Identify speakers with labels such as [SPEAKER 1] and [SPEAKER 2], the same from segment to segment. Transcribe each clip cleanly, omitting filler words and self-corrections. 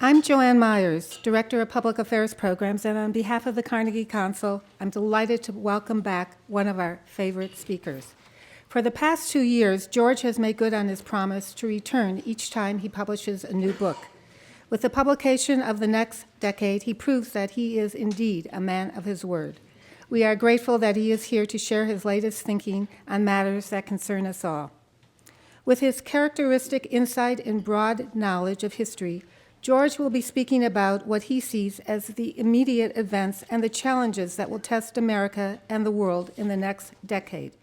[SPEAKER 1] I'm Joanne Myers, Director of Public Affairs Programs, and on behalf of the Carnegie Council, I'm delighted to welcome back one of our favorite speakers. For the past 2 years, George has made good on his promise to return each time he publishes a new book. With the publication of The Next Decade, he proves that he is indeed a man of his word. We are grateful that he is here to share his latest thinking on matters that concern us all. With his characteristic insight and broad knowledge of history, George will be speaking about what he sees as the immediate events and the challenges that will test America and the world in the next decade.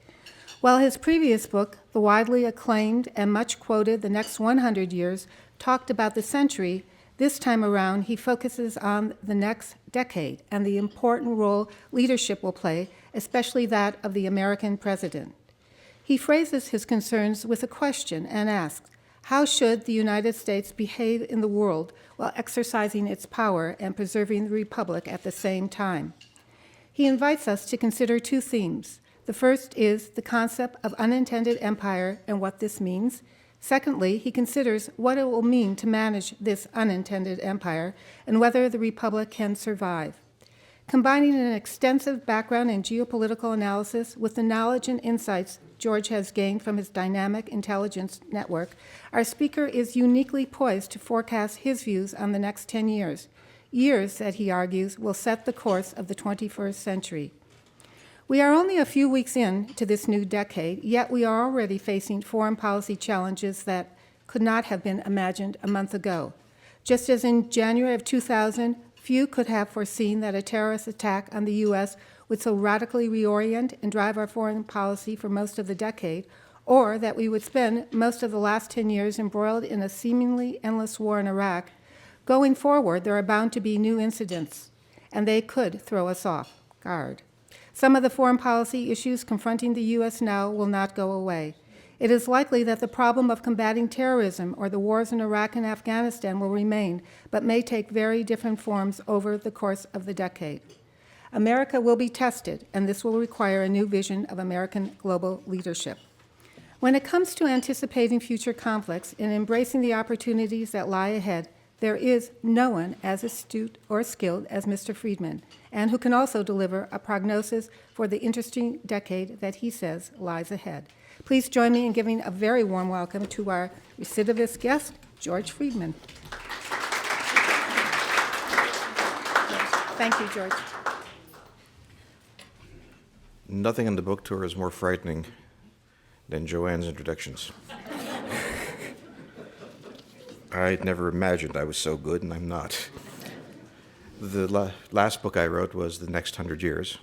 [SPEAKER 1] While his previous book, the widely acclaimed and much quoted The Next 100 Years, talked about the century, this time around he focuses on the next decade and the important role leadership will play, especially that of the American president. He phrases his concerns with a question and asks, how should the United States behave in the world while exercising its power and preserving the republic at the same time? He invites us to consider two themes. The first is the concept of unintended empire and what this means. Secondly, he considers what it will mean to manage this unintended empire and whether the republic can survive. Combining an extensive background in geopolitical analysis with the knowledge and insights George has gained from his dynamic intelligence network, our speaker is uniquely poised to forecast his views on the next 10 years, years that he argues will set the course of the 21st century. We are only a few weeks into this new decade, yet we are already facing foreign policy challenges that could not have been imagined a month ago. Just as in January of 2000, few could have foreseen that a terrorist attack on the U.S. would so radically reorient and drive our foreign policy for most of the decade, or that we would spend most of the last 10 years embroiled in a seemingly endless war in Iraq. Going forward, there are bound to be new incidents, and they could throw us off guard. Some of the foreign policy issues confronting the U.S. now will not go away. It is likely that the problem of combating terrorism or the wars in Iraq and Afghanistan will remain, but may take very different forms over the course of the decade. America will be tested, and this will require a new vision of American global leadership. When it comes to anticipating future conflicts and embracing the opportunities that lie ahead, there is no one as astute or skilled as Mr. Friedman, and who can also deliver a prognosis for the interesting decade that he says lies ahead. Please join me in giving a very warm welcome to our recidivist guest, George Friedman. Thank you, George.
[SPEAKER 2] Nothing on the book tour is more frightening than Joanne's introductions. I'd never imagined I was so good, and I'm not. The last book I wrote was The Next 100 Years.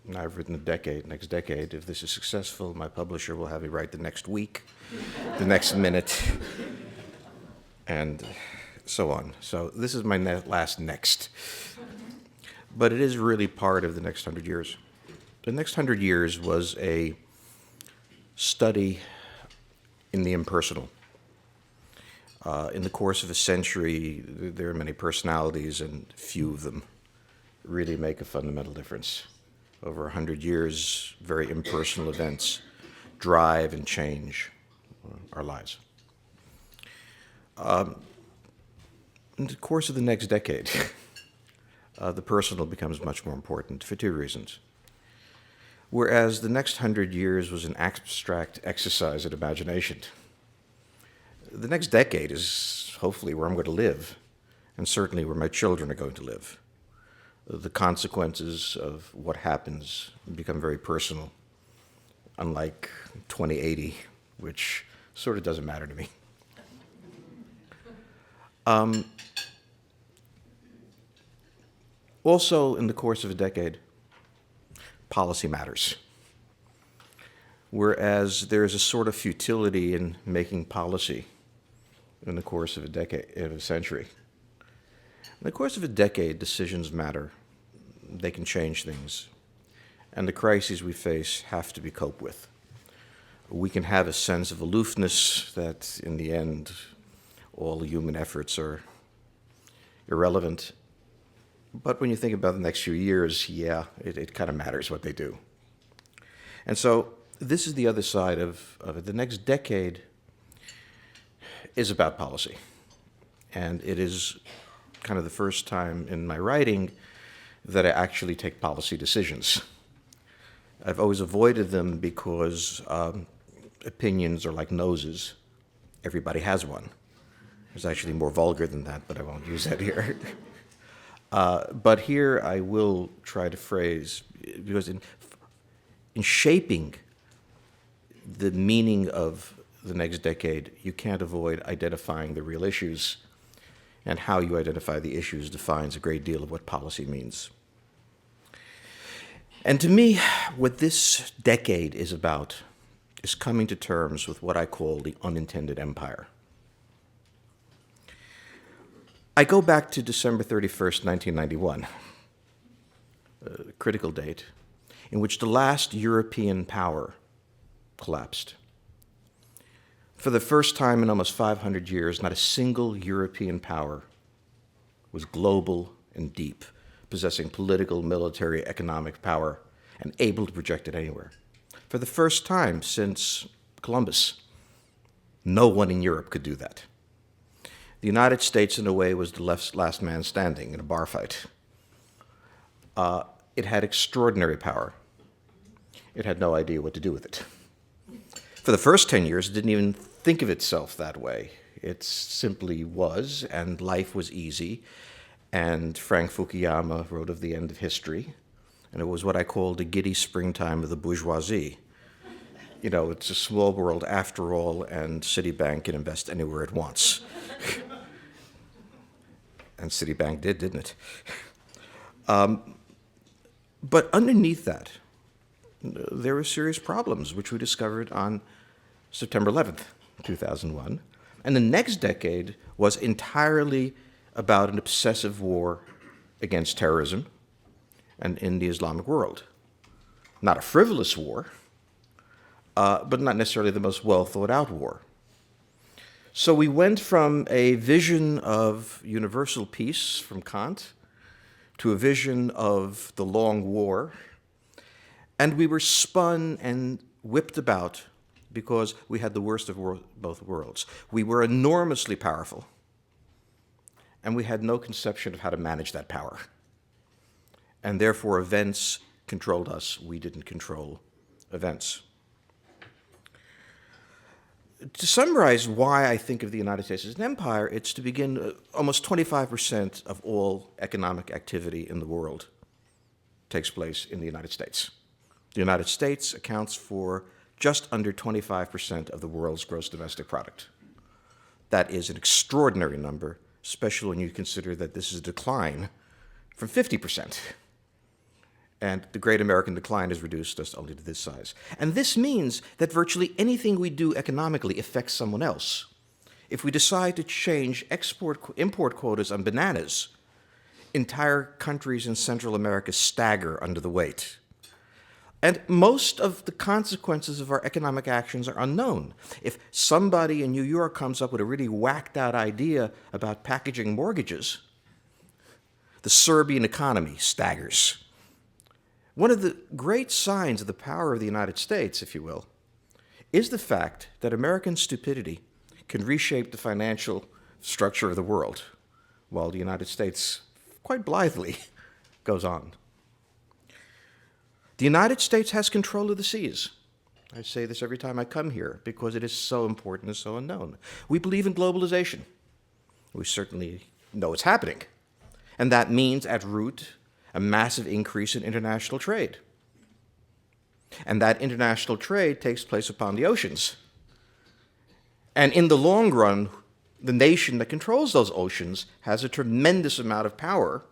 [SPEAKER 2] And I've written next decade. If this is successful, my publisher will have me write the next week, the next minute, and so on. So this is my last next. But it is really part of the next 100 years. The next 100 years was a study in the impersonal. In the course of a century, there are many personalities, and few of them really make a fundamental difference. Over 100 years, very impersonal events drive and change our lives. In the course of the next decade, the personal becomes much more important for two reasons. Whereas the next 100 years was an abstract exercise in imagination, the next decade is hopefully where I'm going to live, and certainly where my children are going to live. The consequences of what happens become very personal, unlike 2080, which sort of doesn't matter to me. Also, in the course of a decade, policy matters. Whereas there is a sort of futility in making policy in the course of a century. In the course of a decade, decisions matter. They can change things. And the crises we face have to be coped with. We can have a sense of aloofness that, in the end, all human efforts are irrelevant. But when you think about the next few years, yeah, it kind of matters what they do. And so this is the other side of it. The next decade is about policy. And it is kind of the first time in my writing that I actually take policy decisions. I've always avoided them because opinions are like noses. Everybody has one. It's actually more vulgar than that, but I won't use that here. But here I will try to phrase, because in shaping the meaning of the next decade, you can't avoid identifying the real issues, and how you identify the issues defines a great deal of what policy means. And to me, what this decade is about is coming to terms with what I call the unintended empire. I go back to December 31st, 1991, a critical date, in which the last European power collapsed. For the first time in almost 500 years, not a single European power was global and deep, possessing political, military, economic power, and able to project it anywhere. For the first time since Columbus, no one in Europe could do that. The United States, in a way, was the last man standing in a bar fight. It had extraordinary power. It had no idea what to do with it. For the first 10 years, it didn't even think of itself that way. It simply was, and life was easy. And Frank Fukuyama wrote of the end of history, and it was what I call the giddy springtime of the bourgeoisie. You know, it's a small world after all, and Citibank can invest anywhere it wants. And Citibank did, didn't it? But underneath that, there were serious problems, which we discovered on September 11th, 2001. And the next decade was entirely about an obsessive war against terrorism and in the Islamic world. Not a frivolous war, but not necessarily the most well-thought-out war. So we went from a vision of universal peace from Kant to a vision of the long war, and we were spun and whipped about because we had the worst of both worlds. We were enormously powerful, and we had no conception of how to manage that power. And therefore, events controlled us. We didn't control events. To summarize why I think of the United States as an empire, it's to begin almost 25% of all economic activity in the world takes place in the United States. The United States accounts for just under 25% of the world's gross domestic product. That is an extraordinary number, especially when you consider that this is a decline from 50%. And the Great American Decline has reduced us only to this size. And this means that virtually anything we do economically affects someone else. If we decide to change import quotas on bananas, entire countries in Central America stagger under the weight. And most of the consequences of our economic actions are unknown. If somebody in New York comes up with a really whacked out idea about packaging mortgages, the Serbian economy staggers. One of the great signs of the power of the United States, if you will, is the fact that American stupidity can reshape the financial structure of the world, while the United States quite blithely goes on. The United States has control of the seas. I say this every time I come here because it is so important and so unknown. We believe in globalization. We certainly know it's happening. And that means, at root, a massive increase in international trade. And that international trade takes place upon the oceans. And in the long run, the nation that controls those oceans has a tremendous amount of power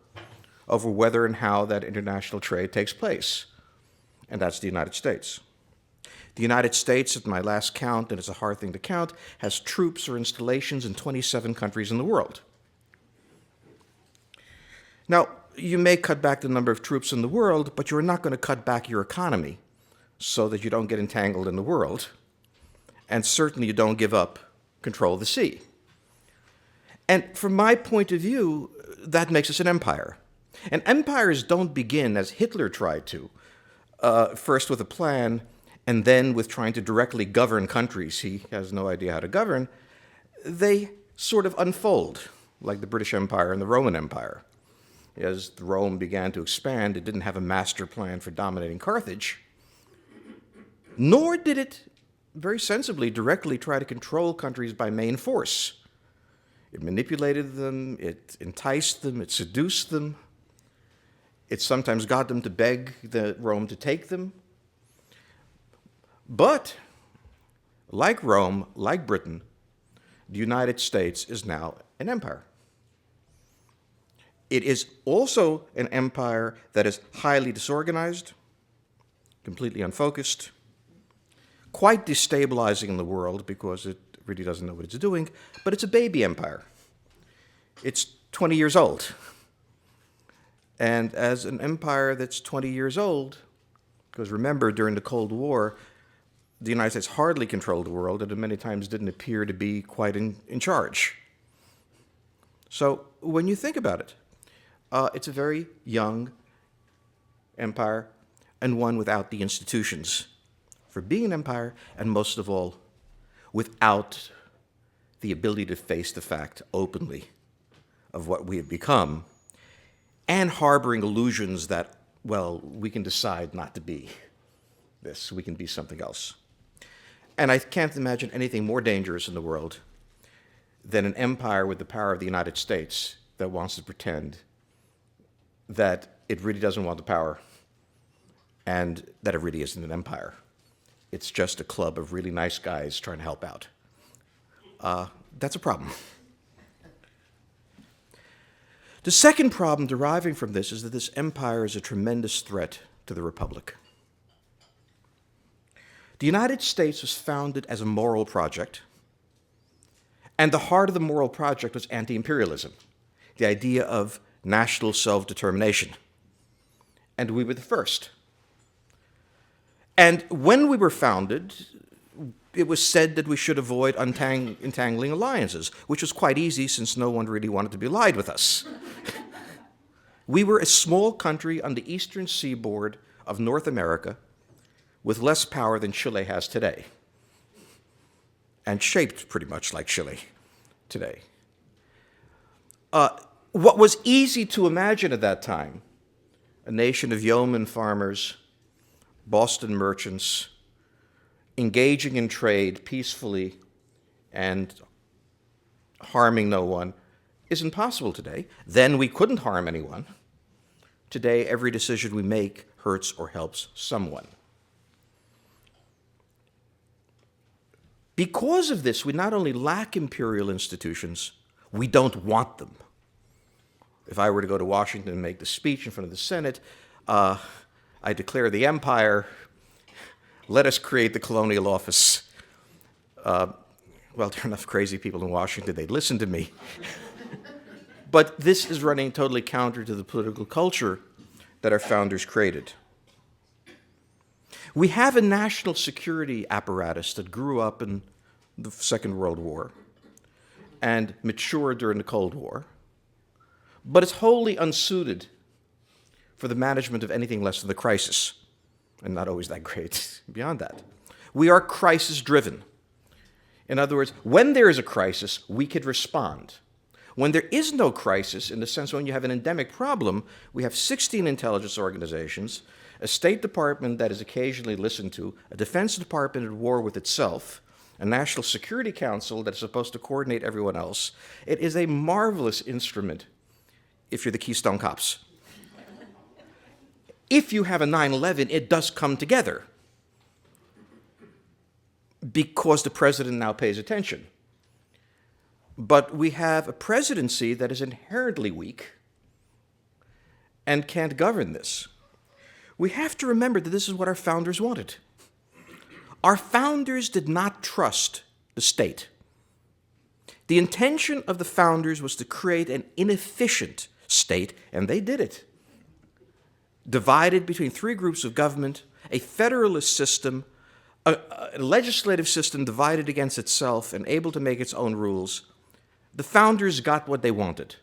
[SPEAKER 2] over whether and how that international trade takes place. And that's the United States. The United States, at my last count, and it's a hard thing to count, has troops or installations in 27 countries in the world. Now, you may cut back the number of troops in the world, but you're not going to cut back your economy so that you don't get entangled in the world. And certainly you don't give up control of the sea. And from my point of view, that makes us an empire. And empires don't begin, as Hitler tried to, first with a plan and then with trying to directly govern countries he has no idea how to govern. They sort of unfold. like the British Empire and the Roman Empire. As Rome began to expand, it didn't have a master plan for dominating Carthage, nor did it, very sensibly, directly try to control countries by main force. It manipulated them, it enticed them, it seduced them. It sometimes got them to beg Rome to take them. But, like Rome, like Britain, the United States is now an empire. It is also an empire that is highly disorganized, completely unfocused, quite destabilizing in the world because it really doesn't know what it's doing, but it's a baby empire. It's 20 years old. And as an empire that's 20 years old, because remember, during the Cold War, the United States hardly controlled the world and many times didn't appear to be quite in charge. So when you think about it, it's a very young empire and one without the institutions for being an empire, and most of all, without the ability to face the fact openly of what we have become, and harboring illusions that, well, we can decide not to be this, we can be something else. And I can't imagine anything more dangerous in the world than an empire with the power of the United States that wants to pretend that it really doesn't want the power and that it really isn't an empire. It's just a club of really nice guys trying to help out. That's a problem. The second problem deriving from this is that this empire is a tremendous threat to the Republic. The United States was founded as a moral project, and the heart of the moral project was anti-imperialism, the idea of national self-determination. And we were the first. And when we were founded, it was said that we should avoid entangling alliances, which was quite easy since no one really wanted to be allied with us. We were a small country on the eastern seaboard of North America with less power than Chile has today, and shaped pretty much like Chile today. What was easy to imagine at that time, a nation of yeoman farmers, Boston merchants, engaging in trade peacefully and harming no one, isn't possible today. Then we couldn't harm anyone. Today, every decision we make hurts or helps someone. Because of this, we not only lack imperial institutions, we don't want them. If I were to go to Washington and make the speech in front of the Senate, I declare the empire, let us create the colonial office. Well, there are enough crazy people in Washington, they'd listen to me. But this is running totally counter to the political culture that our founders created. We have a national security apparatus that grew up in the Second World War and matured during the Cold War, but it's wholly unsuited for the management of anything less than the crisis, and not always that great beyond that. We are crisis-driven. In other words, when there is a crisis, we could respond. When there is no crisis, in the sense when you have an endemic problem, we have 16 intelligence organizations, a State Department that is occasionally listened to, a Defense Department at war with itself, a National Security Council that is supposed to coordinate everyone else. It is a marvelous instrument if you're the Keystone Cops. If you have a 9/11, it does come together because the president now pays attention. But we have a presidency that is inherently weak and can't govern this. We have to remember that this is what our founders wanted. Our founders did not trust the state. The intention of the founders was to create an inefficient state, and they did it. Divided between three groups of government, a federalist system, a legislative system divided against itself and able to make its own rules. The founders got what they wanted.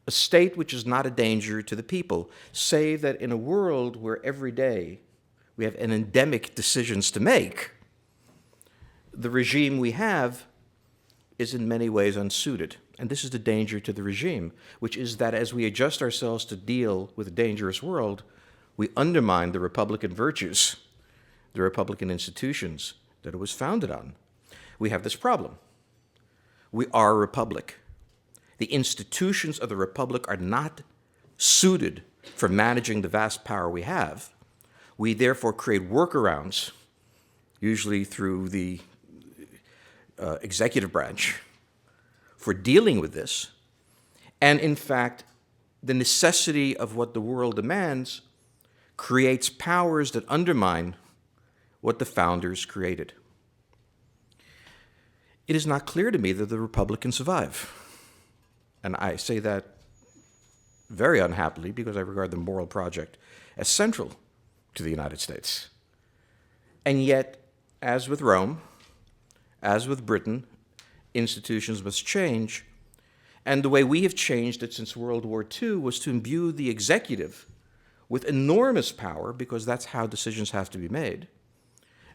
[SPEAKER 2] A state which is not a danger to the people, save that in a world where every day we have an endemic decisions to make, the regime we have is in many ways unsuited. And this is the danger to the regime, which is that as we adjust ourselves to deal with a dangerous world, we undermine the Republican virtues, the Republican institutions that it was founded on. We have this problem. We are a republic. The institutions of the republic are not suited for managing the vast power we have. We therefore create workarounds, usually through the executive branch, for dealing with this. And in fact, the necessity of what the world demands creates powers that undermine what the founders created. It is not clear to me that the Republic can survive. And I say that very unhappily because I regard the moral project as central to the United States. And yet, as with Rome, as with Britain, institutions must change. And the way we have changed it since World War II was to imbue the executive with enormous power, because that's how decisions have to be made.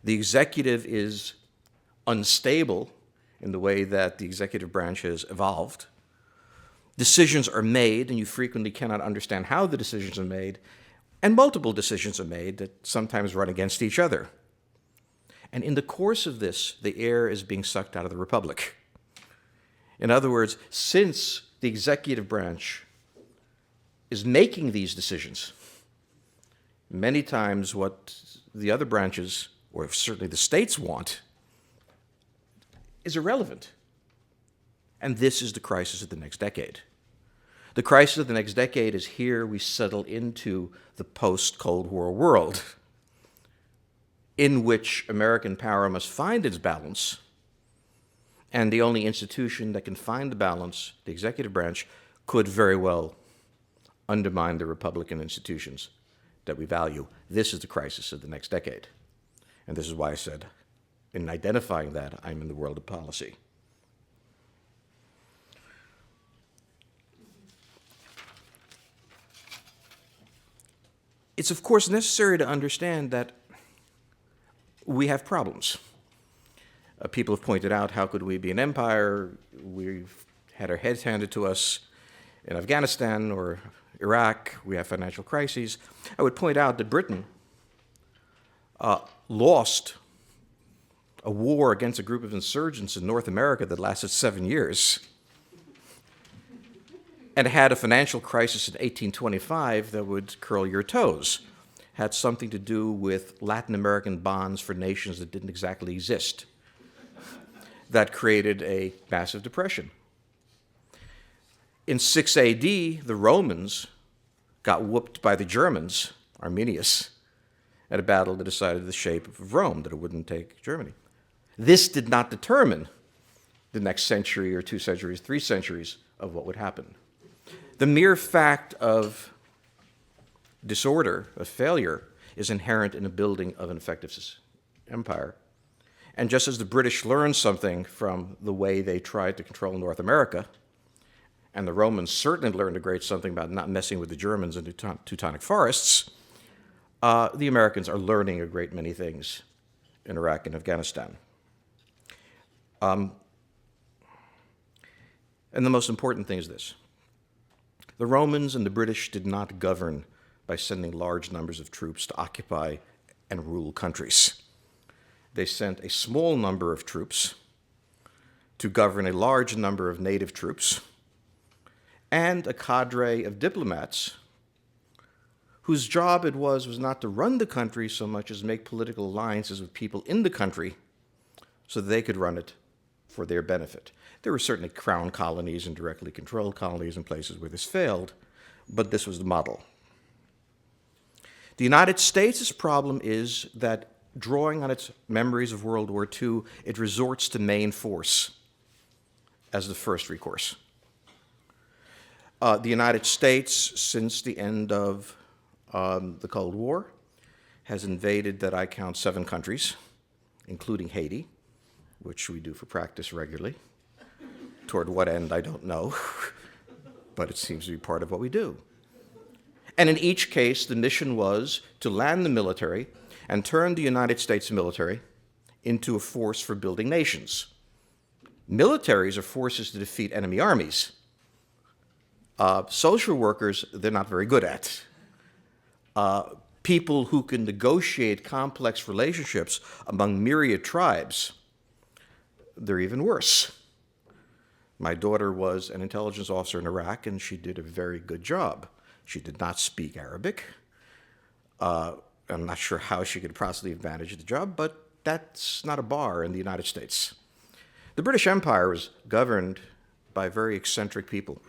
[SPEAKER 2] The executive is unstable in the way that the executive branch has evolved. Decisions are made, and you frequently cannot understand how the decisions are made, and multiple decisions are made that sometimes run against each other. And in the course of this, the air is being sucked out of the republic. In other words, since the executive branch is making these decisions, many times what the other branches, or certainly the states, want is irrelevant. And this is the crisis of the next decade. The crisis of the next decade is here we settle into the post-Cold War world, in which American power must find its balance, and the only institution that can find the balance, the executive branch, could very well undermine the Republican institutions that we value. This is the crisis of the next decade. And this is why I said, in identifying that, I'm in the world of policy. It's, of course, necessary to understand that we have problems. People have pointed out, how could we be an empire? We've had our heads handed to us in Afghanistan or Iraq. We have financial crises. I would point out that Britain lost a war against a group of insurgents in North America that lasted 7 years, and had a financial crisis in 1825 that would curl your toes. Had something to do with Latin American bonds for nations that didn't exactly exist. That created a massive depression. In 6 AD, the Romans got whooped by the Germans, Arminius, at a battle that decided the shape of Rome, that it wouldn't take Germany. This did not determine the next century or 2 centuries, 3 centuries of what would happen. The mere fact of disorder, of failure, is inherent in the building of an effective empire. And just as the British learned something from the way they tried to control North America, and the Romans certainly learned a great something about not messing with the Germans in the Teutonic forests, the Americans are learning a great many things in Iraq and Afghanistan. And the most important thing is this. The Romans and the British did not govern by sending large numbers of troops to occupy and rule countries. They sent a small number of troops to govern a large number of native troops and a cadre of diplomats whose job it was not to run the country so much as make political alliances with people in the country so that they could run it for their benefit. There were certainly crown colonies and directly controlled colonies in places where this failed, but this was the model. The United States' problem is that, drawing on its memories of World War II, it resorts to main force as the first recourse. The United States, since the end of the Cold War, has invaded, that I count, 7 countries, including Haiti, which we do for practice regularly. Toward what end, I don't know, but it seems to be part of what we do. And in each case, the mission was to land the military and turn the United States military into a force for building nations. Militaries are forces to defeat enemy armies. Social workers, they're not very good at. People who can negotiate complex relationships among myriad tribes, they're even worse. My daughter was an intelligence officer in Iraq, and she did a very good job. She did not speak Arabic. I'm not sure how she could possibly have managed the job, but that's not a bar in the United States. The British Empire was governed by very eccentric people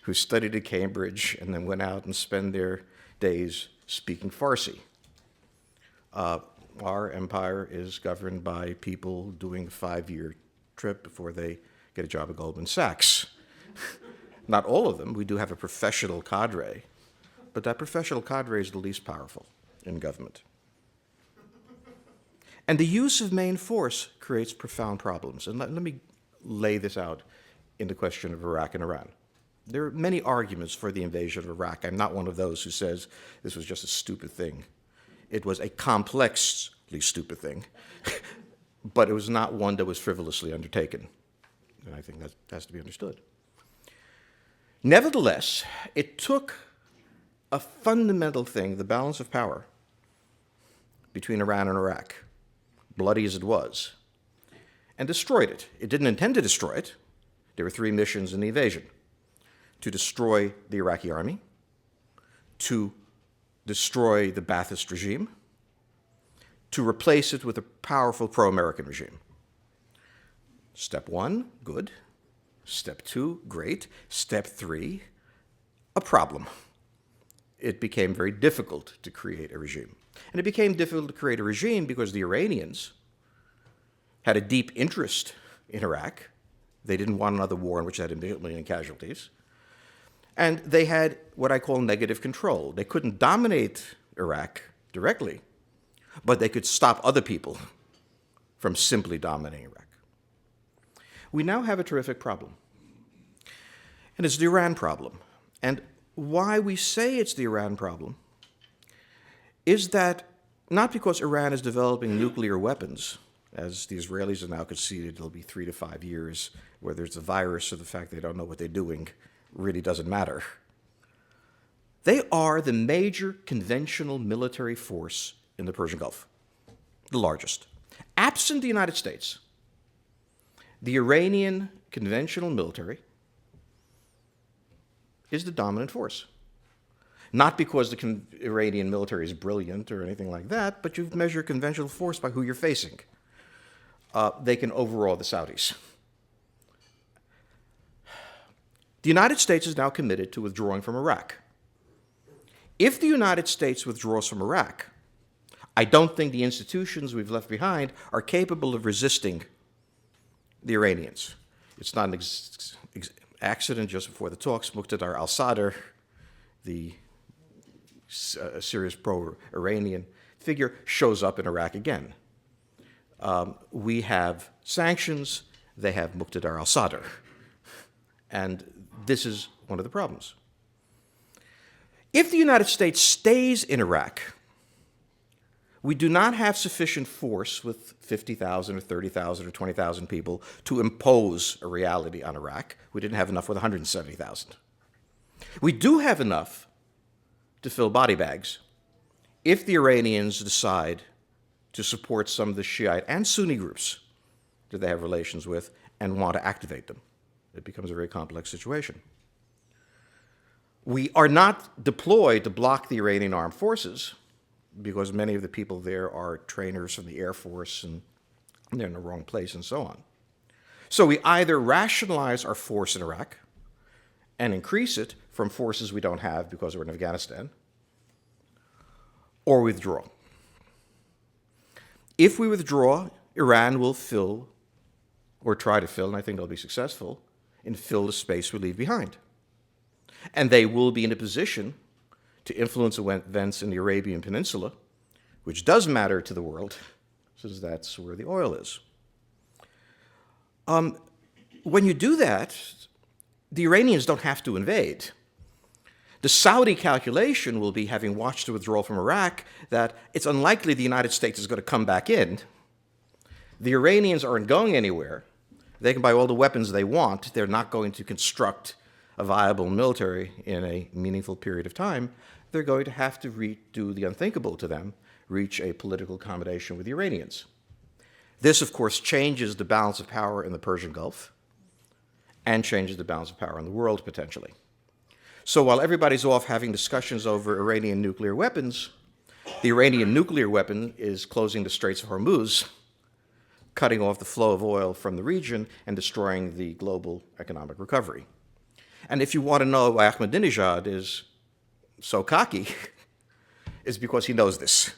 [SPEAKER 2] who studied at Cambridge and then went out and spent their days speaking Farsi. Our empire is governed by people doing a 5-year trip before they get a job at Goldman Sachs. Not all of them. We do have a professional cadre, but that professional cadre is the least powerful in government. And the use of main force creates profound problems. And let me lay this out in the question of Iraq and Iran. There are many arguments for the invasion of Iraq. I'm not one of those who says this was just a stupid thing. It was a complexly stupid thing, but it was not one that was frivolously undertaken. And I think that has to be understood. Nevertheless, it took a fundamental thing, the balance of power between Iran and Iraq, bloody as it was, and destroyed it. It didn't intend to destroy it. There were 3 missions in the invasion: to destroy the Iraqi army, to destroy the Ba'athist regime, to replace it with a powerful pro-American regime. Step 1, good. Step 2, great. Step 3, a problem. It became very difficult to create a regime. And it became difficult to create a regime because the Iranians had a deep interest in Iraq. They didn't want another war in which they had 1 million casualties. And they had what I call negative control. They couldn't dominate Iraq directly, but they could stop other people from simply dominating Iraq. We now have a terrific problem, and it's the Iran problem. And why we say it's the Iran problem is that not because Iran is developing nuclear weapons, as the Israelis have now conceded it'll be 3 to 5 years, whether it's a virus or the fact they don't know what they're doing really doesn't matter. They are the major conventional military force in the Persian Gulf, the largest. Absent the United States, the Iranian conventional military is the dominant force. Not because the Iranian military is brilliant or anything like that, but you measure conventional force by who you're facing. They can overawe the Saudis. The United States is now committed to withdrawing from Iraq. If the United States withdraws from Iraq, I don't think the institutions we've left behind are capable of resisting the Iranians. It's not an accident. Just before the talks, Muqtada al-Sadr, the serious pro-Iranian figure, shows up in Iraq again. We have sanctions. They have Muqtada al-Sadr. And this is one of the problems. If the United States stays in Iraq, we do not have sufficient force with 50,000 or 30,000 or 20,000 people to impose a reality on Iraq. We didn't have enough with 170,000. We do have enough to fill body bags if the Iranians decide to support some of the Shiite and Sunni groups that they have relations with and want to activate them. It becomes a very complex situation. We are not deployed to block the Iranian armed forces because many of the people there are trainers from the Air Force and they're in the wrong place and so on. So we either rationalize our force in Iraq and increase it from forces we don't have because we're in Afghanistan, or withdraw. If we withdraw, Iran will fill, or try to fill, and I think they'll be successful, and fill the space we leave behind. And they will be in a position to influence events in the Arabian Peninsula, which does matter to the world, since that's where the oil is. When you do that, the Iranians don't have to invade. The Saudi calculation will be, having watched the withdrawal from Iraq, that it's unlikely the United States is going to come back in. The Iranians aren't going anywhere. They can buy all the weapons they want. They're not going to construct a viable military in a meaningful period of time. They're going to have to do the unthinkable to them, reach a political accommodation with the Iranians. This, of course, changes the balance of power in the Persian Gulf and changes the balance of power in the world, potentially. So while everybody's off having discussions over Iranian nuclear weapons, the Iranian nuclear weapon is closing the Straits of Hormuz, cutting off the flow of oil from the region and destroying the global economic recovery. And if you want to know why Ahmadinejad is so cocky, it's because he knows this.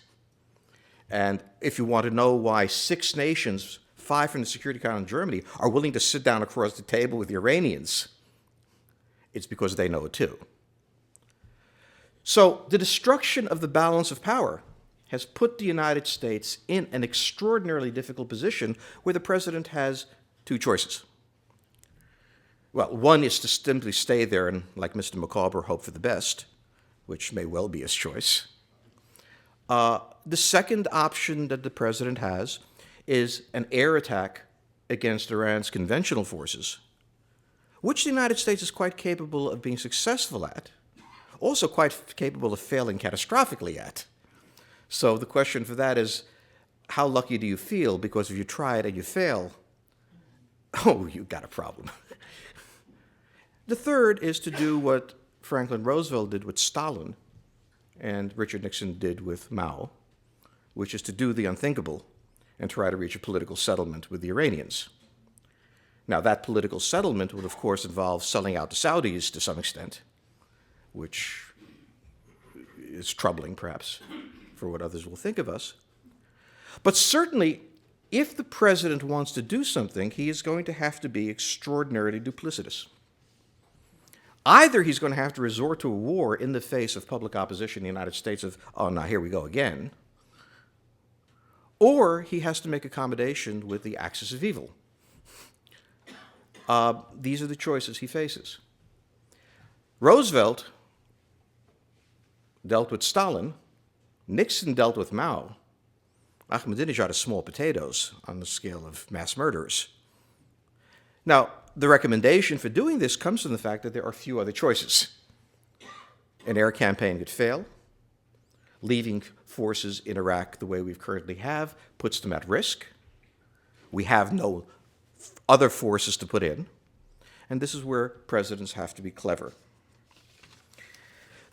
[SPEAKER 2] And if you want to know why 6 nations, 5 from the Security Council in Germany, are willing to sit down across the table with the Iranians, it's because they know it too. So the destruction of the balance of power has put the United States in an extraordinarily difficult position where the president has 2 choices. Well, one is to simply stay there and, like Mr. McCauber, hope for the best, which may well be his choice. The second option that the president has is an air attack against Iran's conventional forces, which the United States is quite capable of being successful at, also quite capable of failing catastrophically at. So the question for that is, how lucky do you feel? Because if you try it and you fail, oh, you've got a problem. The third is to do what Franklin Roosevelt did with Stalin and Richard Nixon did with Mao, which is to do the unthinkable and try to reach a political settlement with the Iranians. Now, that political settlement would, of course, involve selling out the Saudis to some extent, which is troubling, perhaps, for what others will think of us. But certainly, if the president wants to do something, he is going to have to be extraordinarily duplicitous. Either he's going to have to resort to a war in the face of public opposition in the United States of, oh, now here we go again, or he has to make accommodation with the axis of evil. These are the choices he faces. Roosevelt dealt with Stalin. Nixon dealt with Mao. Ahmadinejad is small potatoes on the scale of mass murderers. Now, the recommendation for doing this comes from the fact that there are few other choices. An air campaign could fail. Leaving forces in Iraq the way we currently have puts them at risk. We have no other forces to put in. And this is where presidents have to be clever.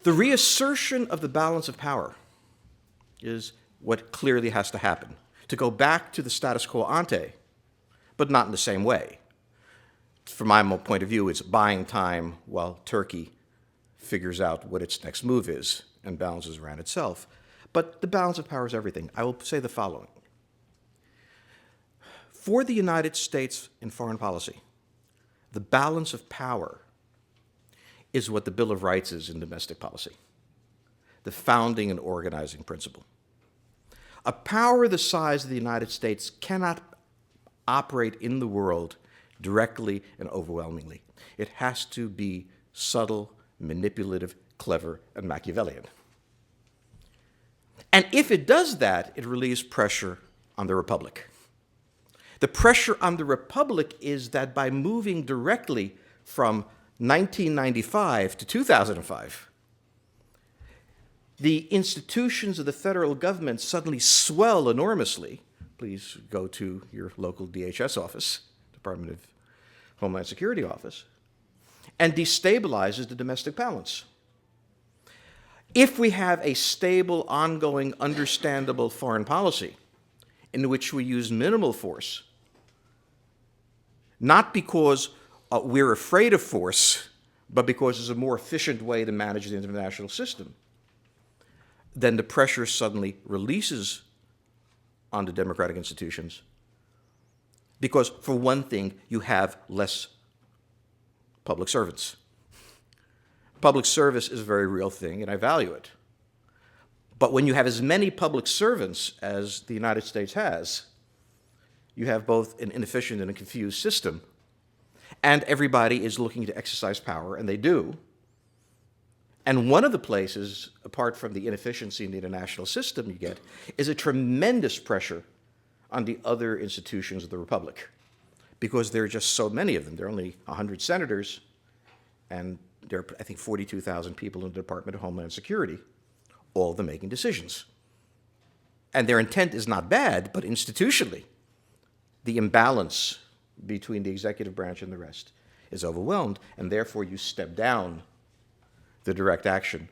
[SPEAKER 2] The reassertion of the balance of power is what clearly has to happen. To go back to the status quo ante, but not in the same way. From my point of view, it's buying time while Turkey figures out what its next move is and balances around itself. But the balance of power is everything. I will say the following. For the United States in foreign policy, the balance of power is what the Bill of Rights is in domestic policy, the founding and organizing principle. A power the size of the United States cannot operate in the world directly and overwhelmingly. It has to be subtle, manipulative, clever, and Machiavellian. And if it does that, it relieves pressure on the Republic. The pressure on the Republic is that by moving directly from 1995 to 2005, the institutions of the federal government suddenly swell enormously. Please go to your local DHS office, Department of Homeland Security office, and destabilizes the domestic balance. If we have a stable, ongoing, understandable foreign policy in which we use minimal force, not because we're afraid of force, but because it's a more efficient way to manage the international system, then the pressure suddenly releases on the democratic institutions. Because, for one thing, you have less public servants. Public service is a very real thing, and I value it. But when you have as many public servants as the United States has, you have both an inefficient and a confused system. And everybody is looking to exercise power, and they do. And one of the places, apart from the inefficiency in the international system you get, is a tremendous pressure on the other institutions of the Republic. because there are just so many of them. There are only 100 senators, and there are, I think, 42,000 people in the Department of Homeland Security, all of them making decisions. And their intent is not bad, but institutionally, the imbalance between the executive branch and the rest is overwhelmed, and therefore you step down the direct action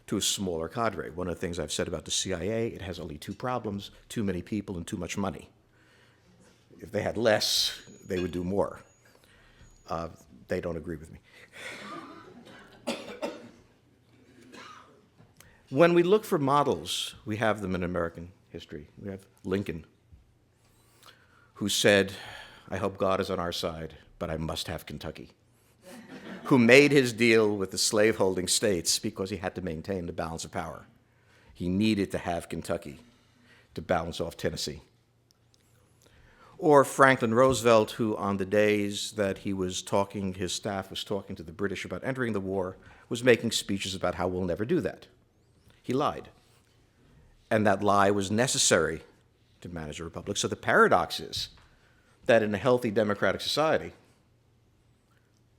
[SPEAKER 2] to a smaller cadre. One of the things I've said about the CIA, it has only two problems: too many people and too much money. If they had less, they would do more. They don't agree with me. When we look for models, we have them in American history. We have Lincoln, who said, "I hope God is on our side, but I must have Kentucky," who made his deal with the slaveholding states because he had to maintain the balance of power. He needed to have Kentucky to balance off Tennessee. Or Franklin Roosevelt, who on the days that he was talking, his staff was talking to the British about entering the war, was making speeches about how we'll never do that. He lied. And that lie was necessary to manage a republic. So the paradox is that in a healthy democratic society,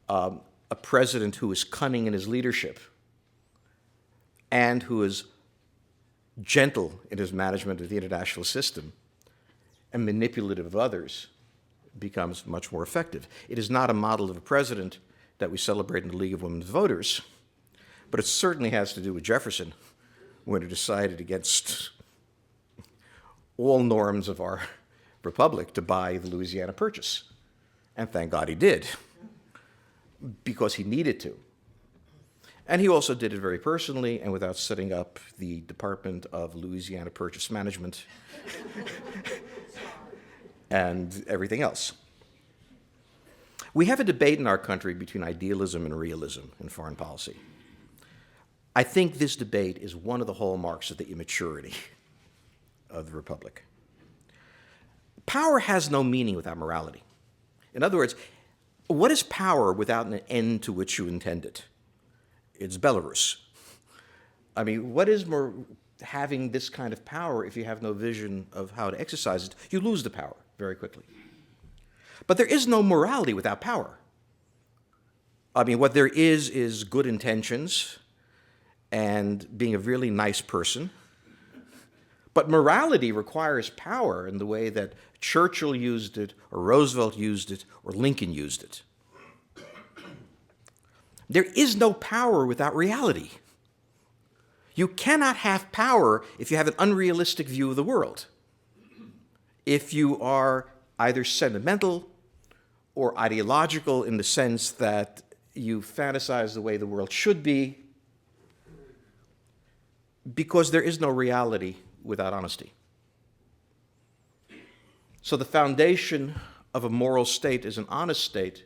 [SPEAKER 2] a president who is cunning in his leadership and who is gentle in his management of the international system and manipulative of others becomes much more effective. It is not a model of a president that we celebrate in the League of Women Voters, but it certainly has to do with Jefferson when he decided against all norms of our republic to buy the Louisiana Purchase. And thank God he did, because he needed to. And he also did it very personally and without setting up the Department of Louisiana Purchase Management and everything else. We have a debate in our country between idealism and realism in foreign policy. I think this debate is one of the hallmarks of the immaturity of the Republic. Power has no meaning without morality. In other words, what is power without an end to which you intend it? It's Belarus. I mean, what is having this kind of power if you have no vision of how to exercise it? You lose the power very quickly. But there is no morality without power. I mean, what there is good intentions and being a really nice person. But morality requires power in the way that Churchill used it, or Roosevelt used it, or Lincoln used it. There is no power without reality. You cannot have power if you have an unrealistic view of the world. If you are either sentimental or ideological in the sense that you fantasize the way the world should be, because there is no reality without honesty. So the foundation of a moral state is an honest state.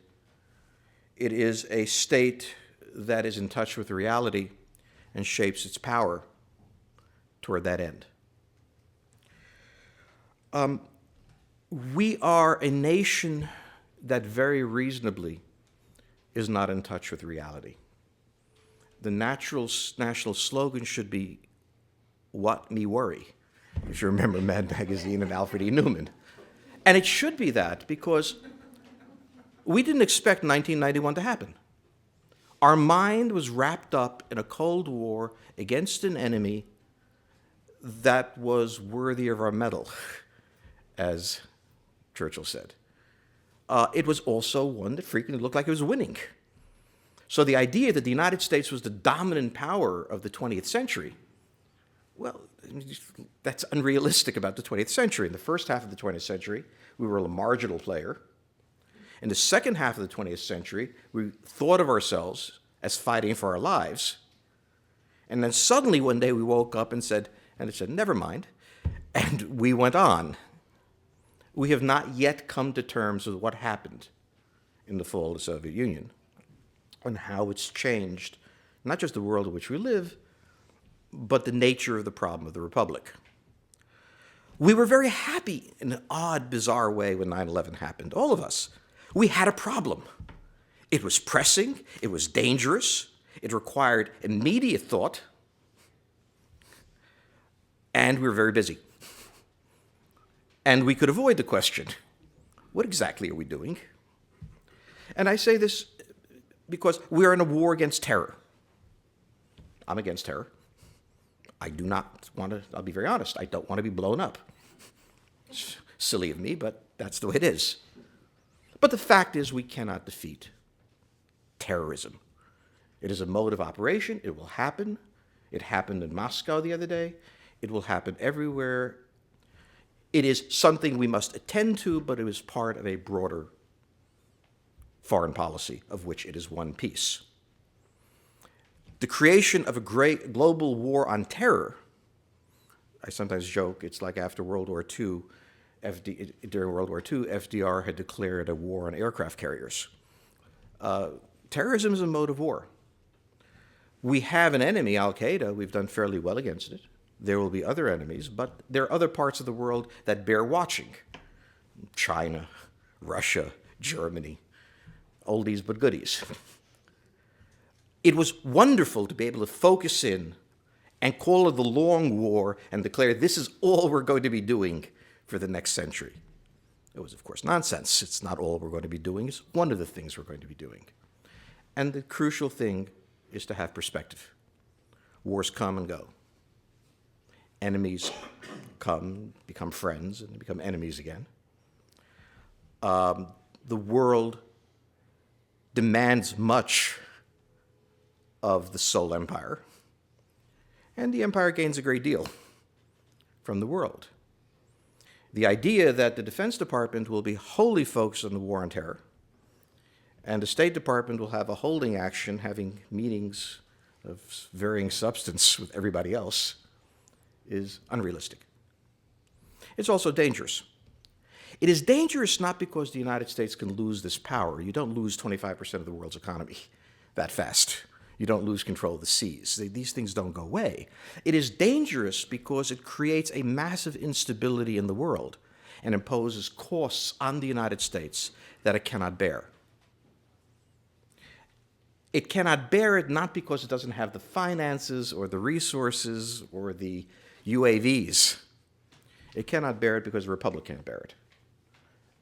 [SPEAKER 2] It is a state that is in touch with reality and shapes its power toward that end. We are a nation that very reasonably is not in touch with reality. The national slogan should be, "What me worry," if you remember Mad Magazine and Alfred E. Newman. And it should be that because we didn't expect 1991 to happen. Our mind was wrapped up in a Cold War against an enemy that was worthy of our medal, as Churchill said. It was also one that frequently looked like it was winning. So the idea that the United States was the dominant power of the 20th century, well, that's unrealistic about the 20th century. In the first half of the 20th century, we were a marginal player. In the second half of the 20th century, we thought of ourselves as fighting for our lives. And then suddenly one day we woke up and said, never mind, and we went on. We have not yet come to terms with what happened in the fall of the Soviet Union and how it's changed, not just the world in which we live, but the nature of the problem of the Republic. We were very happy in an odd, bizarre way when 9/11 happened, all of us. We had a problem. It was pressing, it was dangerous, it required immediate thought, and we were very busy. And we could avoid the question, What exactly are we doing? And I say this because we are in a war against terror. I'm against terror. I do not want to, I'll be very honest, I don't want to be blown up. It's silly of me, but that's the way it is. But the fact is we cannot defeat terrorism. It is a mode of operation. It will happen. It happened in Moscow the other day. It will happen everywhere. It is something we must attend to, but it is part of a broader foreign policy of which it is one piece. The creation of a great global war on terror, I sometimes joke, it's like after World War II, during World War II, FDR had declared a war on aircraft carriers. Terrorism is a mode of war. We have an enemy, Al-Qaeda. We've done fairly well against it. There will be other enemies, but there are other parts of the world that bear watching. China, Russia, Germany, oldies but goodies. It was wonderful to be able to focus in and call it the long war and declare this is all we're going to be doing for the next century. It was, of course, nonsense. It's not all we're going to be doing. It's one of the things we're going to be doing. And the crucial thing is to have perspective. Wars come and go. Enemies come, become friends, and become enemies again. The world demands much of the sole empire, and the empire gains a great deal from the world. The idea that the Defense Department will be wholly focused on the war on terror, and the State Department will have a holding action, having meetings of varying substance with everybody else, is unrealistic. It's also dangerous. It is dangerous not because the United States can lose this power. You don't lose 25% of the world's economy that fast. You don't lose control of the seas. These things don't go away. It is dangerous because it creates a massive instability in the world and imposes costs on the United States that it cannot bear. It cannot bear it not because it doesn't have the finances or the resources or the UAVs. It cannot bear it because the Republic can't bear it,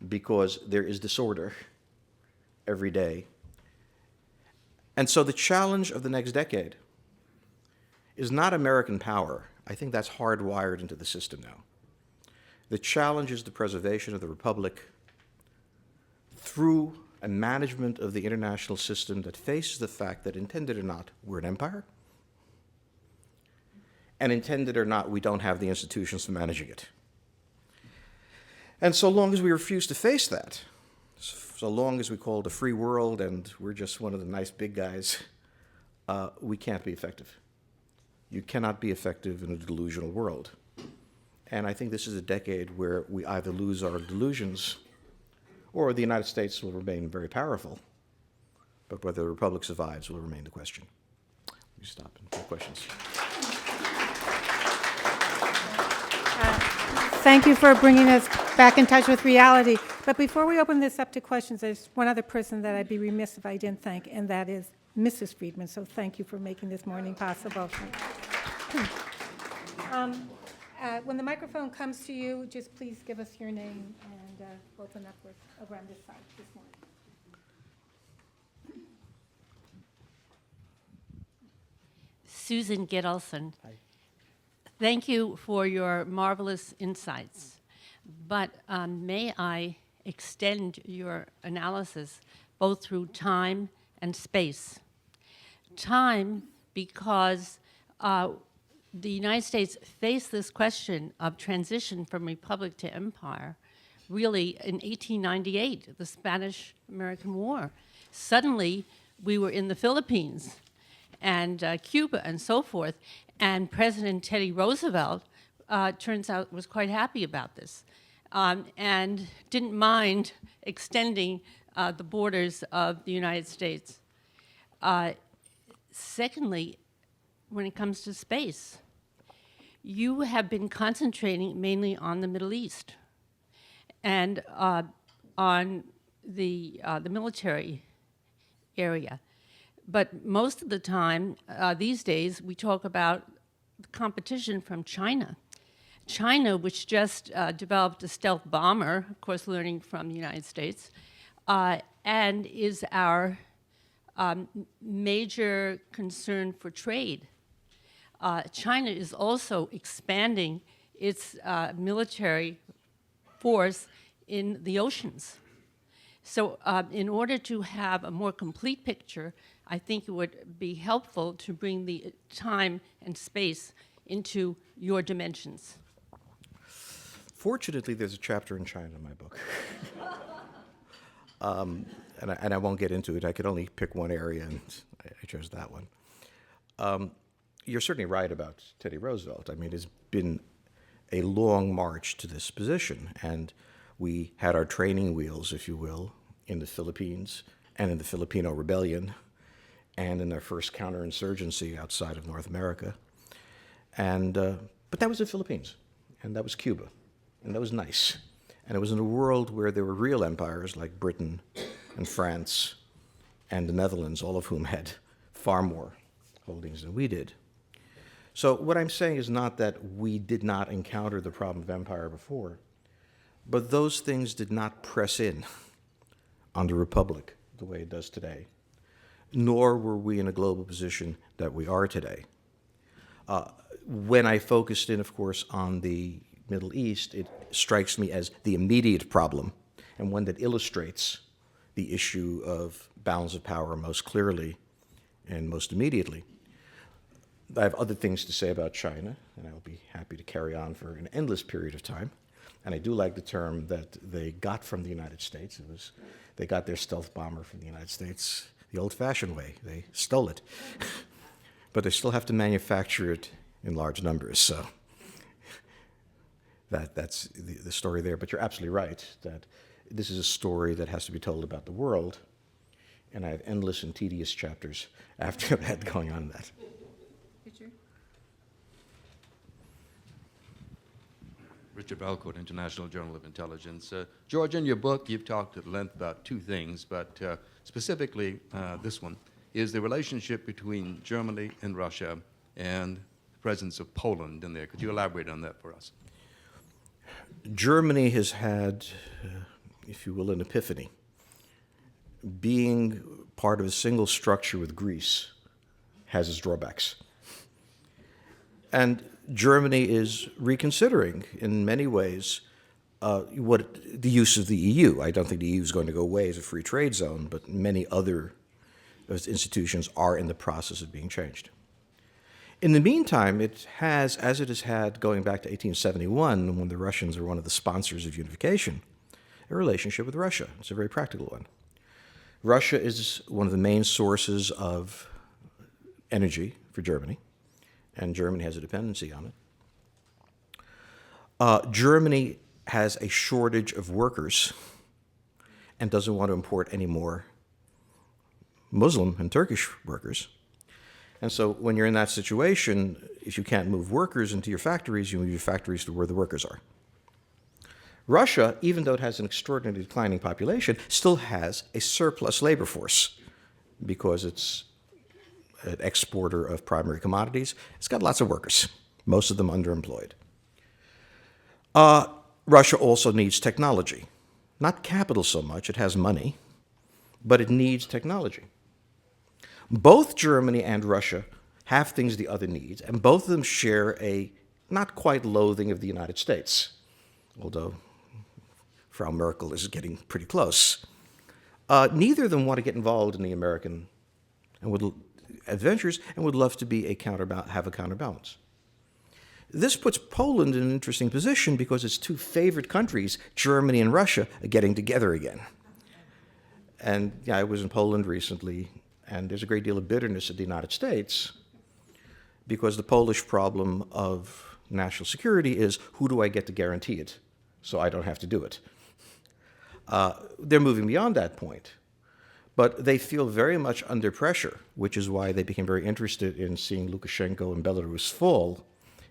[SPEAKER 2] because there is disorder every day. And so the challenge of the next decade is not American power. I think that's hardwired into the system now. The challenge is the preservation of the Republic through a management of the international system that faces the fact that, intended or not, we're an empire. And intended or not, we don't have the institutions for managing it. And so long as we refuse to face that, so long as we call it a free world and we're just one of the nice big guys, we can't be effective. You cannot be effective in a delusional world. And I think this is a decade where we either lose our delusions or the United States will remain very powerful. But whether the Republic survives will remain the question. We stop and take questions.
[SPEAKER 1] Thank you for bringing us back in touch with reality. But before we open this up to questions, there's one other person that I'd be remiss if I didn't thank, and that is Mrs. Friedman. So thank you for making this morning possible. When the microphone comes to you, just please give us your name and open up with around this side this morning.
[SPEAKER 3] Susan Gittleson.
[SPEAKER 2] Hi.
[SPEAKER 3] Thank you for your marvelous insights. But may I extend your analysis both through time and space? Time, because the United States faced this question of transition from republic to empire really in 1898, the Spanish-American War. Suddenly, we were in the Philippines and Cuba and so forth, and President Teddy Roosevelt, turns out, was quite happy about this and didn't mind extending the borders of the United States. Secondly, when it comes to space, you have been concentrating mainly on the Middle East and on the military area. But most of the time, these days, we talk about the competition from China. China, which just developed a stealth bomber, of course learning from the United States, and is our major concern for trade. China is also expanding its military force in the oceans. So in order to have a more complete picture, I think it would be helpful to bring the time and space into your dimensions.
[SPEAKER 2] Fortunately, there's a chapter in China in my book. And I won't get into it. I could only pick one area, and I chose that one. You're certainly right about Teddy Roosevelt. I mean, it's been a long march to this position, and we had our training wheels, if you will, in the Philippines and in the Filipino Rebellion and in their first counterinsurgency outside of North America. But that was the Philippines, and that was Cuba, and that was nice. And it was in a world where there were real empires like Britain and France and the Netherlands, all of whom had far more holdings than we did. So what I'm saying is not that we did not encounter the problem of empire before, but those things did not press in on the Republic the way it does today, nor were we in a global position that we are today. When I focused in, of course, on the Middle East, it strikes me as the immediate problem and one that illustrates the issue of balance of power most clearly and most immediately. I have other things to say about China, and I'll be happy to carry on for an endless period of time. And I do like the term that they got from the United States. They got their stealth bomber from the United States the old-fashioned way. They stole it. But they still have to manufacture it in large numbers, so that's the story there. But you're absolutely right that this is a story that has to be told about the world, and I have endless and tedious chapters after that going on that.
[SPEAKER 4] Richard Valcourt, International Journal of Intelligence. George, in your book, you've talked at length about two things, but specifically this one is the relationship between Germany and Russia and the presence of Poland in there. Could you elaborate on that for us?
[SPEAKER 2] Germany has had, if you will, an epiphany. Being part of a single structure with Greece has its drawbacks. And Germany is reconsidering, in many ways, the use of the EU. I don't think the EU is going to go away as a free trade zone, but many other institutions are in the process of being changed. In the meantime, it has, as it has had going back to 1871, when the Russians were one of the sponsors of unification, a relationship with Russia. It's a very practical one. Russia is one of the main sources of energy for Germany, and Germany has a dependency on it. Germany has a shortage of workers and doesn't want to import any more Muslim and Turkish workers. And so when you're in that situation, if you can't move workers into your factories, you move your factories to where the workers are. Russia, even though it has an extraordinarily declining population, still has a surplus labor force because it's an exporter of primary commodities. It's got lots of workers, most of them underemployed. Russia also needs technology. Not capital so much, it has money, but it needs technology. Both Germany and Russia have things the other needs, and both of them share a not quite loathing of the United States, although Frau Merkel is getting pretty close. Neither of them want to get involved in the American adventures and would love to be have a counterbalance. This puts Poland in an interesting position because its two favorite countries, Germany and Russia, are getting together again. And yeah, I was in Poland recently, and there's a great deal of bitterness at the United States because the Polish problem of national security is, who do I get to guarantee it so I don't have to do it? They're moving beyond that point. But they feel very much under pressure, which is why they became very interested in seeing Lukashenko and Belarus fall.